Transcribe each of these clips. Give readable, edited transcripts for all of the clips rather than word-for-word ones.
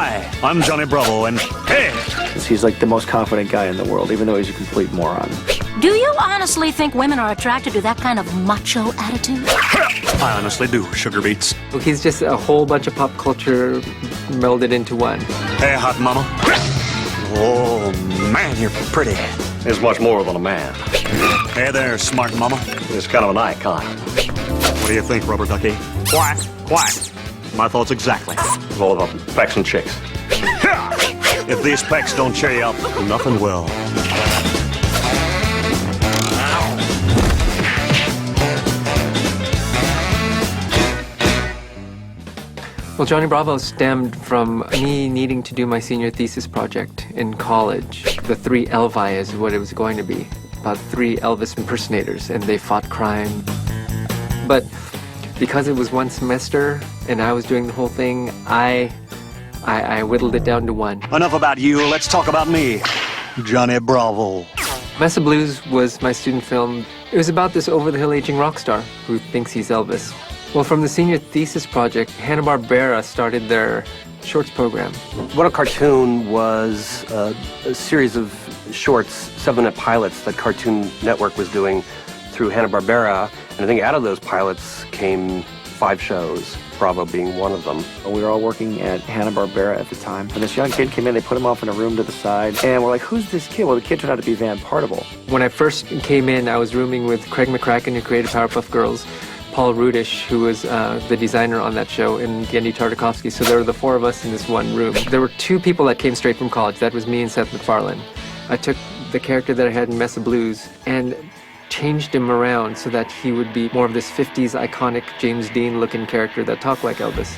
Hi, I'm Johnny Bravo, and hey! He's like the most confident guy in the world, even though he's a complete moron. Do you honestly think women are attracted to that kind of macho attitude? I honestly do, sugar beets. He's just a whole bunch of pop culture melded into one. Hey, hot mama. Oh, man, you're pretty. Is much more than a man. Hey there, smart mama. It's kind of an icon. What do you think, rubber ducky? Quack, quack. My thoughts exactly. It's all about pecs and chicks. If these pecs don't cheer you up, nothing will. Well, Johnny Bravo stemmed from me needing to do my senior thesis project in college. The 3 Elvi is what it was going to be, about 3 Elvis impersonators, and they fought crime. But because it was one semester and I was doing the whole thing, I whittled it down to 1. Enough about you, let's talk about me, Johnny Bravo. Mesa Blues was my student film. It was about this over-the-hill aging rock star who thinks he's Elvis. Well, from the senior thesis project, Hanna-Barbera started their shorts program. What a Cartoon was a series of shorts, 7-minute pilots that Cartoon Network was doing through Hanna-Barbera. And I think out of those pilots came 5 shows, Bravo being one of them. We were all working at Hanna-Barbera at the time. When this young kid came in, they put him off in a room to the side. And we're like, who's this kid? Well, the kid turned out to be Partible. When I first came in, I was rooming with Craig McCracken, who created Powerpuff Girls, Paul Rudish, who was the designer on that show, and Gendy Tartakovsky. So there were the 4 of us in this one room. There were 2 people that came straight from college. That was me and Seth MacFarlane. I took the character that I had in Mesa Blues and changed him around so that he would be more of this 50s iconic James Dean-looking character that talked like Elvis.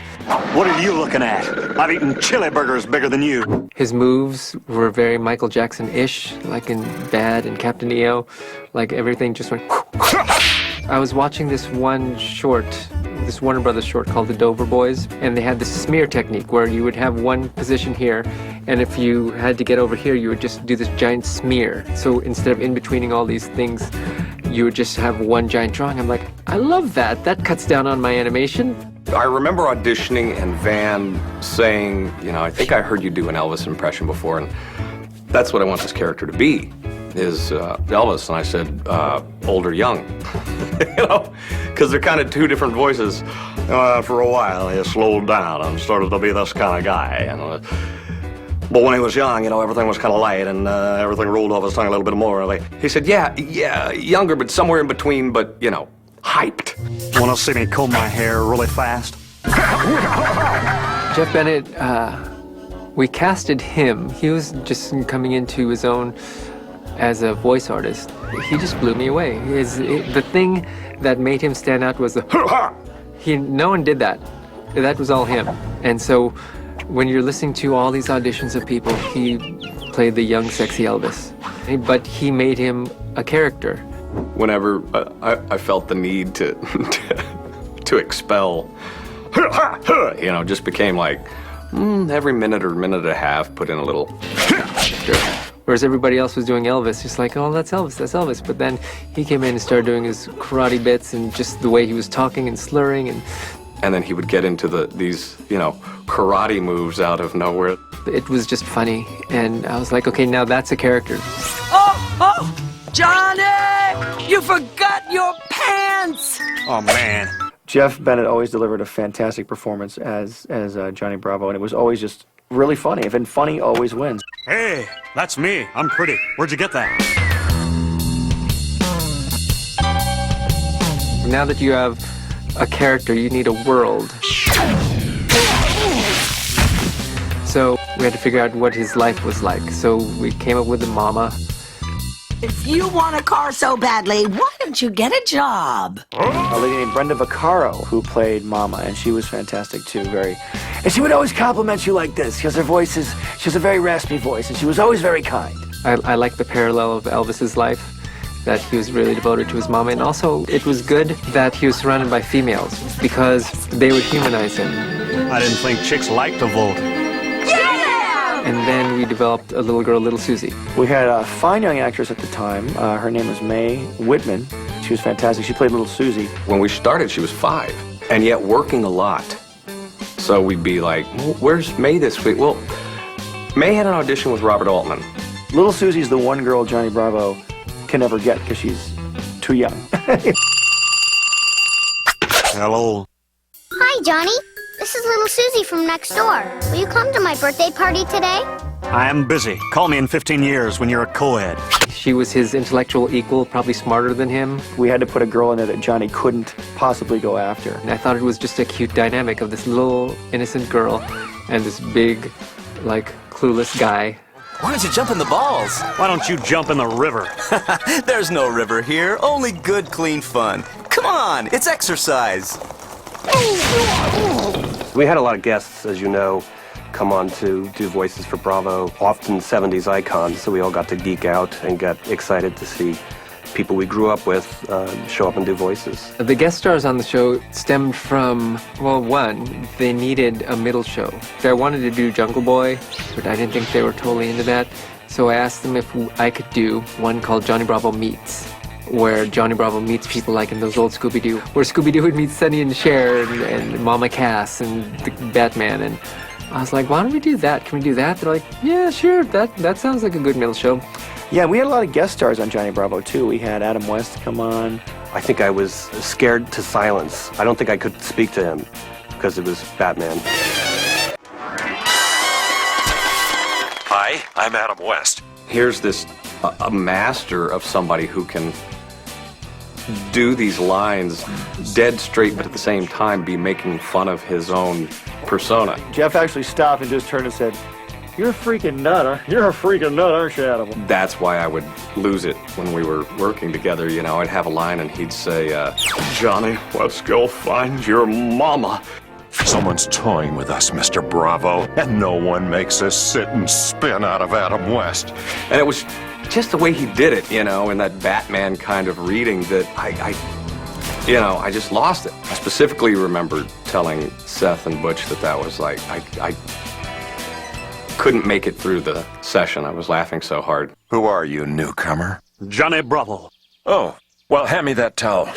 What are you looking at? I've eaten chili burgers bigger than you. His moves were very Michael Jackson-ish, like in Bad and Captain EO. Like everything just went... I was watching this one short, this Warner Brothers short called The Dover Boys, and they had this smear technique where you would have one position here, and if you had to get over here, you would just do this giant smear. So instead of in-betweening all these things, you would just have one giant drawing. I'm like, I love that. That cuts down on my animation. I remember auditioning and Van saying, you know, I think I heard you do an Elvis impression before, and that's what I want this character to be, is Elvis. And I said, old or young, you know, because they're kind of 2 different voices. For a while, he slowed down and started to be this kind of guy. But when he was young, you know, everything was kind of light and everything rolled off his tongue a little bit more. He said, yeah, younger, but somewhere in between, but, you know, hyped. Want to see me comb my hair really fast? Jeff Bennett, we casted him. He was just coming into his own as a voice artist. He just blew me away. The thing that made him stand out was the no one did that. That was all him. And so when you're listening to all these auditions of people, he played the young, sexy Elvis. But he made him a character. Whenever I felt the need to expel, you know, just became like every minute or minute and a half, put in a little. Whereas everybody else was doing Elvis, just like, oh, that's Elvis, that's Elvis. But then he came in and started doing his karate bits and just the way he was talking and slurring. And then he would get into these, you know, karate moves out of nowhere. It was just funny. And I was like, okay, now that's a character. Oh, Johnny! You forgot your pants! Oh, man. Jeff Bennett always delivered a fantastic performance as Johnny Bravo, and it was always just really funny. And funny always wins. Hey, that's me. I'm pretty. Where'd you get that? Now that you have a character, you need a world. So we had to figure out what his life was like. So we came up with the mama. If you want a car so badly, why don't you get a job? A lady named Brenda Vaccaro, who played Mama, and she was fantastic too, and she would always compliment you like this, because she has a very raspy voice, and she was always very kind. I like the parallel of Elvis's life, that he was really devoted to his mama, and also it was good that he was surrounded by females, because they would humanize him. I didn't think chicks liked to vote. And then we developed a little girl, Little Susie. We had a fine young actress at the time. Her name was Mae Whitman. She was fantastic. She played Little Susie. When we started, she was 5, and yet working a lot. So we'd be like, well, where's May this week? Well, May had an audition with Robert Altman. Little Susie's the one girl Johnny Bravo can never get because she's too young. Hello. Hi, Johnny. This is little Susie from next door. Will you come to my birthday party today? I am busy. Call me in 15 years when you're a co-ed. She was his intellectual equal, probably smarter than him. We had to put a girl in there that Johnny couldn't possibly go after. And I thought it was just a cute dynamic of this little innocent girl and this big, like, clueless guy. Why don't you jump in the balls? Why don't you jump in the river? There's no river here, only good, clean fun. Come on, it's exercise. We had a lot of guests, as you know, come on to do voices for Bravo, often 70s icons, so we all got to geek out and get excited to see people we grew up with show up and do voices. The guest stars on the show stemmed from, well, one, they needed a middle show. I wanted to do Jungle Boy, but I didn't think they were totally into that. So I asked them if I could do one called Johnny Bravo Meets, where Johnny Bravo meets people like in those old Scooby-Doo, where Scooby-Doo would meet Sonny and Cher and Mama Cass and the Batman. And I was like, why don't we do that? Can we do that? They're like, yeah, sure, that sounds like a good middle show. Yeah, we had a lot of guest stars on Johnny Bravo, too. We had Adam West come on. I think I was scared to silence. I don't think I could speak to him because it was Batman. Hi, I'm Adam West. Here's this, a master of somebody who can do these lines dead straight, but at the same time be making fun of his own persona. Jeff actually stopped and just turned and said, "You're a freaking nut, You're a freaking nut, aren't you, Adam?" That's why I would lose it when we were working together. You know, I'd have a line and he'd say, Johnny, let's go find your mama. Someone's toying with us, Mr. Bravo, and no one makes us sit and spin out of Adam West. and it was just the way he did it, you know, in that Batman kind of reading that I just lost it. I specifically remember telling Seth and Butch that was like, I couldn't make it through the session. I was laughing so hard. Who are you, newcomer? Johnny Bravo. Oh, well, hand me that towel.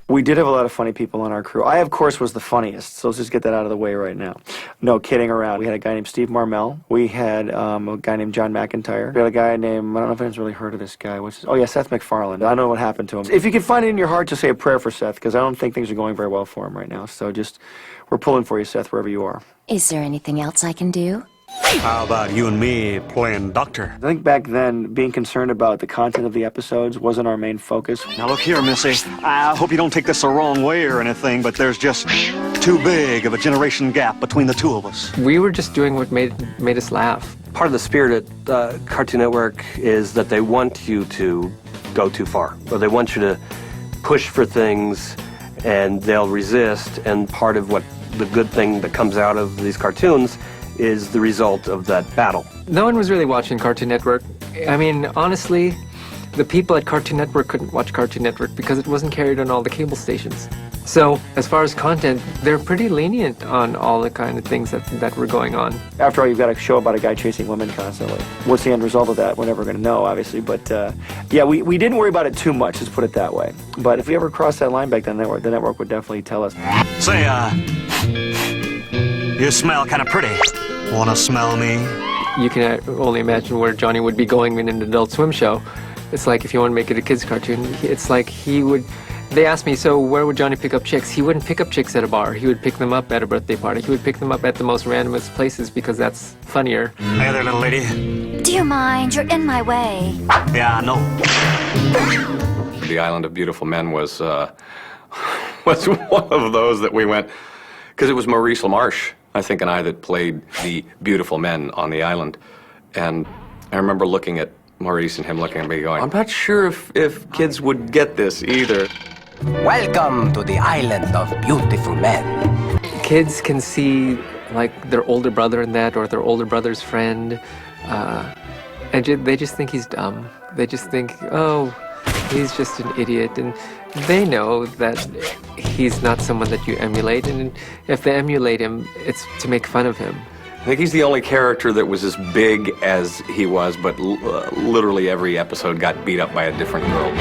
We did have a lot of funny people on our crew. I, of course, was the funniest, so let's just get that out of the way right now. No kidding around. We had a guy named Steve Marmel. We had a guy named John McIntyre. We had a guy named, I don't know if anyone's really heard of this guy. Seth MacFarlane. I don't know what happened to him. If you can find it in your heart to say a prayer for Seth, because I don't think things are going very well for him right now. So we're pulling for you, Seth, wherever you are. Is there anything else I can do? How about you and me playing doctor? I think back then, being concerned about the content of the episodes wasn't our main focus. Now look here, Missy. I hope you don't take this the wrong way or anything, but there's just too big of a generation gap between the two of us. We were just doing what made us laugh. Part of the spirit at Cartoon Network is that they want you to go too far, or they want you to push for things and they'll resist, and part of what the good thing that comes out of these cartoons is the result of that battle. No one was really watching Cartoon Network. I mean, honestly, the people at Cartoon Network couldn't watch Cartoon Network because it wasn't carried on all the cable stations. So, as far as content, they're pretty lenient on all the kind of things that were going on. After all, you've got a show about a guy chasing women constantly. What's the end result of that? We're never going to know, obviously. But, yeah, we didn't worry about it too much, let's put it that way. But if we ever crossed that line back then, the network would definitely tell us. Say, you smell kind of pretty. Wanna smell me? You can only imagine where Johnny would be going in an Adult Swim show. It's like if you want to make it a kid's cartoon, it's like they asked me, so where would Johnny pick up chicks? He wouldn't pick up chicks at a bar. He would pick them up at a birthday party. He would pick them up at the most randomest places because that's funnier. Hey there, little lady. Do you mind? You're in my way. Yeah, I know. The Island of Beautiful Men was one of those that we went, because it was Maurice LaMarche, I think, and I that played the beautiful men on the island. And I remember looking at Maurice and him looking at me going, I'm not sure if kids would get this either. Welcome to the Island of Beautiful Men. Kids can see, like, their older brother in that, or their older brother's friend, and they just think he's dumb. They just think, oh, he's just an idiot, and they know that he's not someone that you emulate, and if they emulate him, it's to make fun of him. I think he's the only character that was as big as he was, but literally every episode got beat up by a different girl.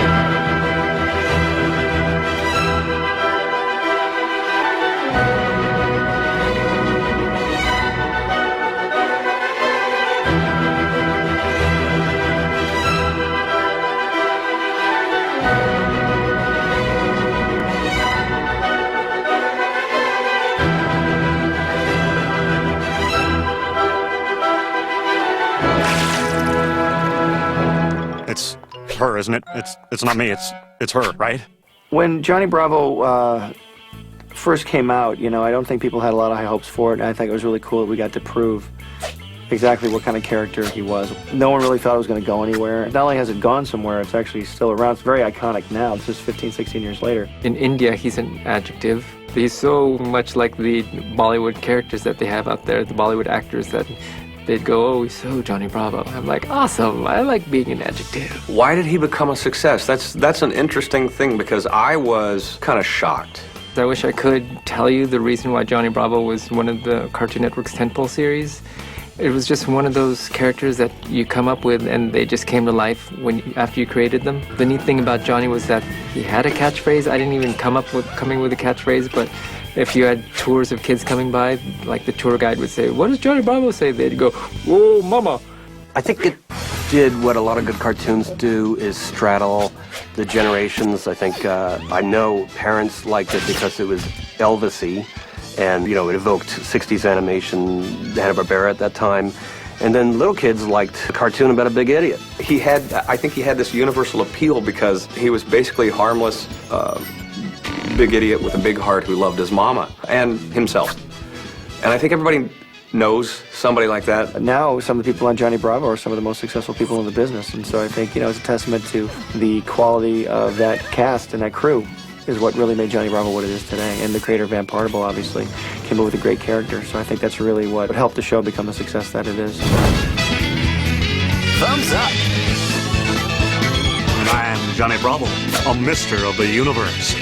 her, isn't it? It's not me. It's her, right? When Johnny Bravo first came out, you know, I don't think people had a lot of high hopes for it, and I think it was really cool that we got to prove exactly what kind of character he was. No one really thought it was going to go anywhere. Not only has it gone somewhere, it's actually still around. It's very iconic now. It's just 15, 16 years later. In India, he's an adjective. He's so much like the Bollywood characters that they have out there, the Bollywood actors that they'd go, oh, so Johnny Bravo. I'm like, awesome. I like being an adjective. Why did he become a success? That's an interesting thing because I was kind of shocked. I wish I could tell you the reason why Johnny Bravo was one of the Cartoon Network's tentpole series. It was just one of those characters that you come up with and they just came to life after you created them. The neat thing about Johnny was that he had a catchphrase. I didn't even come with a catchphrase, but if you had tours of kids coming by, like the tour guide would say, what does Johnny Bravo say? They'd go, whoa, mama. I think it did what a lot of good cartoons do, is straddle the generations. I think I know parents liked it because it was Elvis-y. And, you know, it evoked 60s animation, Hanna-Barbera at that time. And then little kids liked a cartoon about a big idiot. I think he had this universal appeal because he was basically a harmless, big idiot with a big heart who loved his mama and himself. And I think everybody knows somebody like that. Now, some of the people on Johnny Bravo are some of the most successful people in the business. And so I think, you know, it's a testament to the quality of that cast and that crew is what really made Johnny Bravo what it is today. And the creator, Van Partible, obviously came up with a great character. So I think that's really what helped the show become the success that it is. Thumbs up. And I am Johnny Bravo, a mister of the universe.